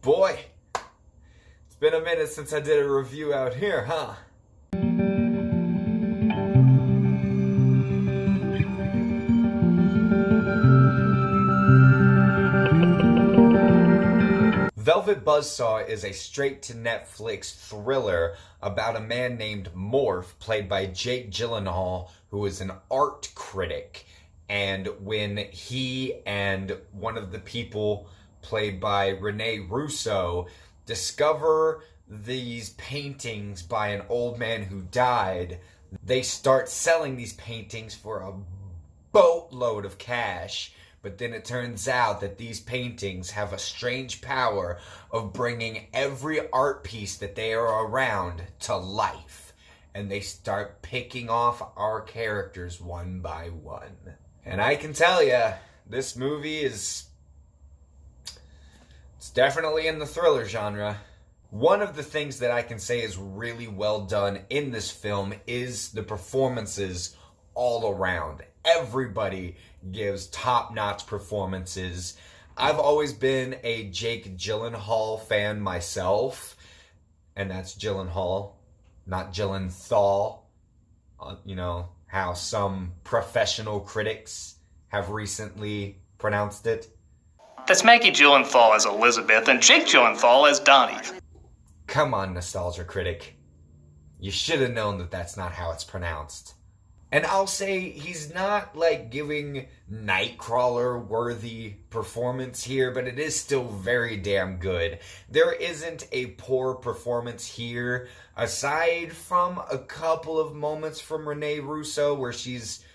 Boy, it's been a minute since I did a review out here, huh? Velvet Buzzsaw is a straight-to-Netflix thriller about a man named Morph, played by Jake Gyllenhaal, who is an art critic. And when he and one of the people, played by Rene, Russo, discover these paintings by an old man who died, they start selling these paintings for a boatload of cash. But then it turns out that these paintings have a strange power of bringing every art piece that they are around to life. And they start picking off our characters one by one. And I can tell you, this movie it's definitely in the thriller genre. One of the things that I can say is really well done in this film is the performances all around. Everybody gives top-notch performances. I've always been a Jake Gyllenhaal fan myself, and that's Gyllenhaal, not Gyllenhaal. You know how some professional critics have recently pronounced it. That's Maggie Gyllenhaal as Elizabeth and Jake Gyllenhaal as Donnie. Come on, nostalgia critic. You should have known that that's not how it's pronounced. And I'll say he's not like giving Nightcrawler worthy performance here, but it is still very damn good. There isn't a poor performance here, aside from a couple of moments from Rene Russo where she's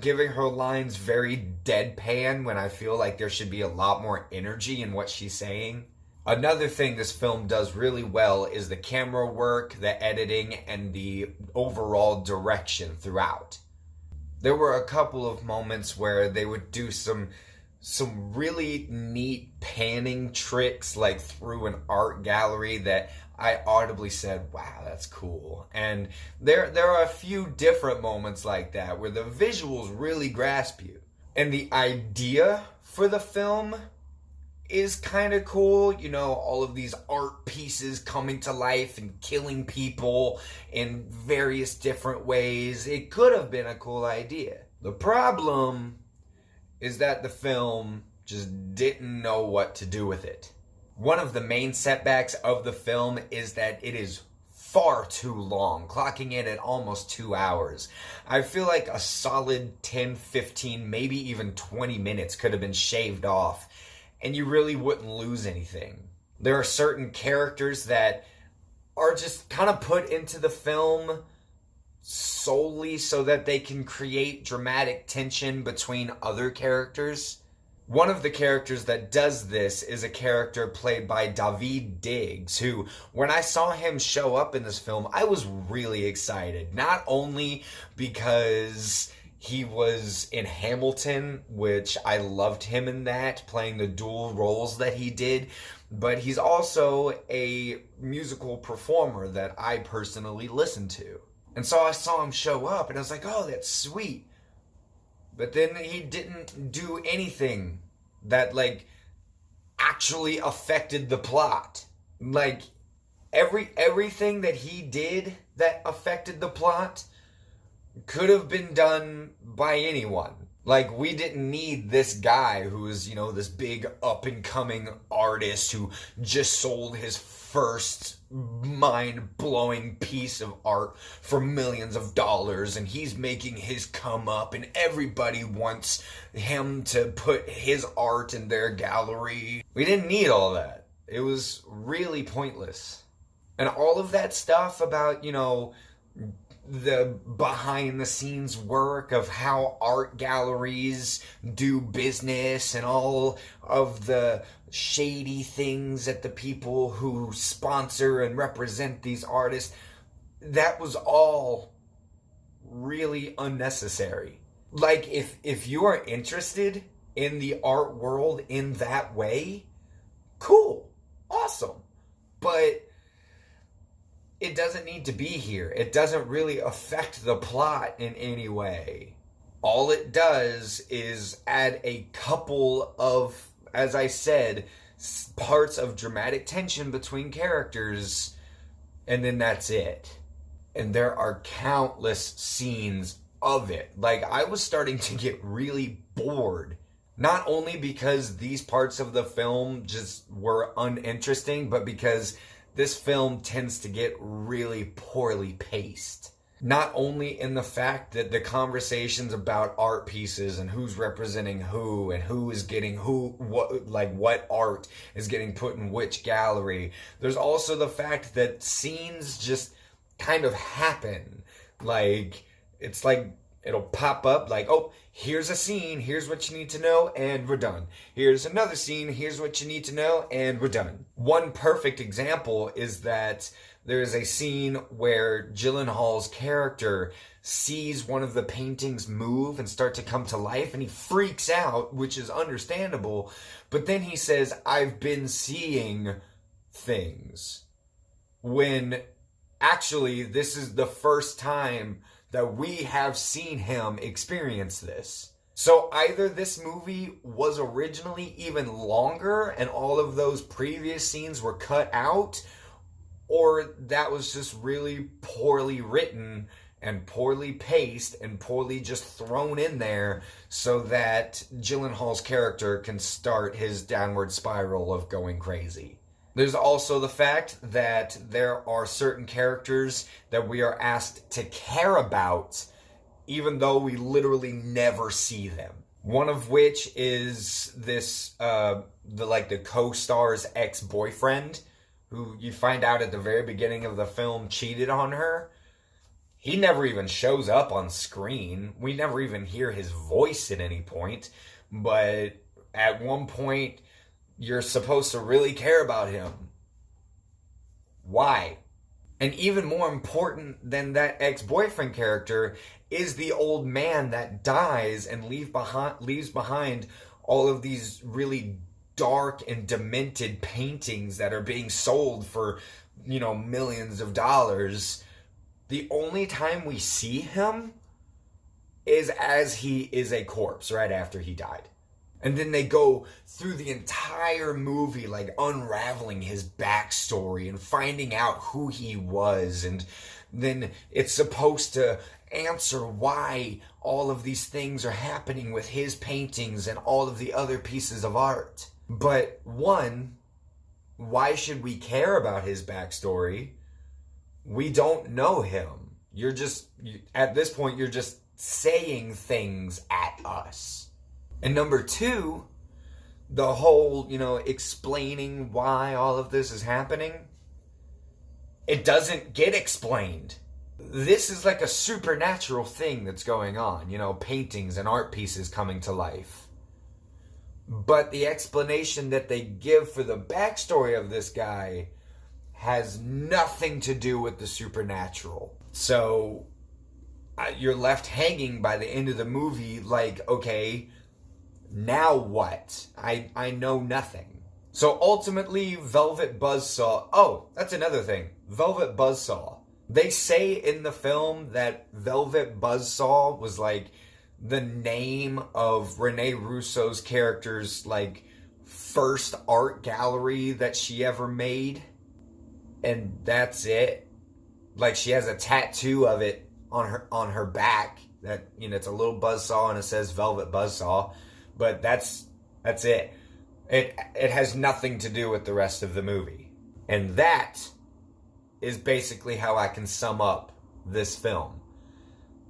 giving her lines very deadpan when I feel like there should be a lot more energy in what she's saying. Another thing this film does really well is the camera work, the editing, and the overall direction throughout. There were a couple of moments where they would do some really neat panning tricks, like through an art gallery, that I audibly said, wow, that's cool. And there are a few different moments like that where the visuals really grasp you. And the idea for the film is kind of cool, you know, all of these art pieces coming to life and killing people in various different ways. It could have been a cool idea. The problem is that the film just didn't know what to do with it. One of the main setbacks of the film is that it is far too long, clocking in at almost 2 hours. I feel like a solid 10, 15, maybe even 20 minutes could have been shaved off, and you really wouldn't lose anything. There are certain characters that are just kind of put into the film solely so that they can create dramatic tension between other characters. One of the characters that does this is a character played by Daveed Diggs, who, when I saw him show up in this film, I was really excited. Not only because he was in Hamilton, which I loved him in that, playing the dual roles that he did, but he's also a musical performer that I personally listen to. And so I saw him show up, and I was like, oh, that's sweet. But then he didn't do anything that, like, actually affected the plot. Like, everything that he did that affected the plot could have been done by anyone. Like, we didn't need this guy who is, you know, this big up-and-coming artist who just sold his first mind-blowing piece of art for millions of dollars, and he's making his come up, and everybody wants him to put his art in their gallery. We didn't need all that. It was really pointless. And all of that stuff about, you know, the behind-the-scenes work of how art galleries do business and all of the shady things that the people who sponsor and represent these artists, that was all really unnecessary. Like, if you are interested in the art world in that way, cool, awesome. But it doesn't need to be here. It doesn't really affect the plot in any way. All it does is add a couple of, as I said, parts of dramatic tension between characters, and then that's it. And there are countless scenes of it. Like, I was starting to get really bored. Not only because these parts of the film just were uninteresting, but because this film tends to get really poorly paced. Not only in the fact that the conversations about art pieces and who's representing who and who is getting what art is getting put in which gallery. There's also the fact that scenes just kind of happen. Like, it's like it'll pop up like, oh, here's a scene, here's what you need to know, and we're done. Here's another scene, here's what you need to know, and we're done. One perfect example is that there is a scene where Gyllenhaal's character sees one of the paintings move and start to come to life, and he freaks out, which is understandable, but then he says, I've been seeing things. When actually, this is the first time that we have seen him experience this. So either this movie was originally even longer and all of those previous scenes were cut out, or that was just really poorly written and poorly paced and poorly just thrown in there so that Gyllenhaal's character can start his downward spiral of going crazy. There's also the fact that there are certain characters that we are asked to care about, even though we literally never see them. One of which is this, the co-star's ex-boyfriend, who you find out at the very beginning of the film cheated on her. He never even shows up on screen. We never even hear his voice at any point. But at one point, you're supposed to really care about him. Why? And even more important than that ex-boyfriend character is the old man that dies and leaves behind all of these really dark and demented paintings that are being sold for, millions of dollars. The only time we see him is as he is a corpse right after he died. And then they go through the entire movie, like, unraveling his backstory and finding out who he was. And then it's supposed to answer why all of these things are happening with his paintings and all of the other pieces of art. But one, why should we care about his backstory? We don't know him. At this point, you're just saying things at us. And number two, the whole, explaining why all of this is happening, it doesn't get explained. This is like a supernatural thing that's going on, paintings and art pieces coming to life. But the explanation that they give for the backstory of this guy has nothing to do with the supernatural. So you're left hanging by the end of the movie like, okay, now what? I know nothing. So ultimately, Velvet Buzzsaw... Oh, that's another thing. Velvet Buzzsaw. They say in the film that Velvet Buzzsaw was like the name of Rene Russo's character's first art gallery that she ever made. And that's it. Like, she has a tattoo of it on her back that, it's a little buzzsaw and it says Velvet Buzzsaw. But that's it. It has nothing to do with the rest of the movie. And that is basically how I can sum up this film.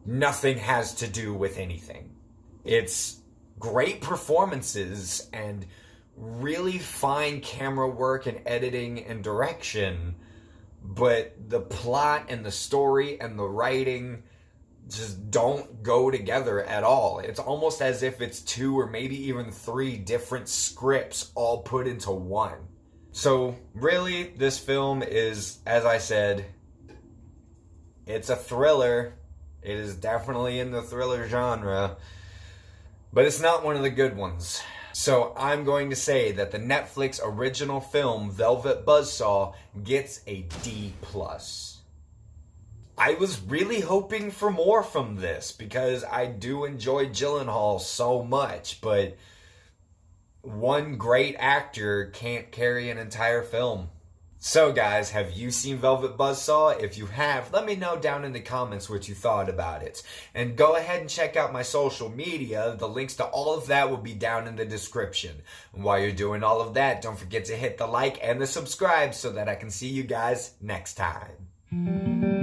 Nothing has to do with anything. It's great performances and really fine camera work and editing and direction, but the plot and the story and the writing just don't go together at all. It's almost as if it's 2 or maybe even 3 different scripts all put into one. So really, this film is, as I said, it's a thriller. It is definitely in the thriller genre, but it's not one of the good ones. So I'm going to say that the Netflix original film Velvet Buzzsaw gets a D+. I was really hoping for more from this because I do enjoy Gyllenhaal so much, but one great actor can't carry an entire film. So guys, have you seen Velvet Buzzsaw? If you have, let me know down in the comments what you thought about it. And go ahead and check out my social media. The links to all of that will be down in the description. And while you're doing all of that, don't forget to hit the like and the subscribe so that I can see you guys next time.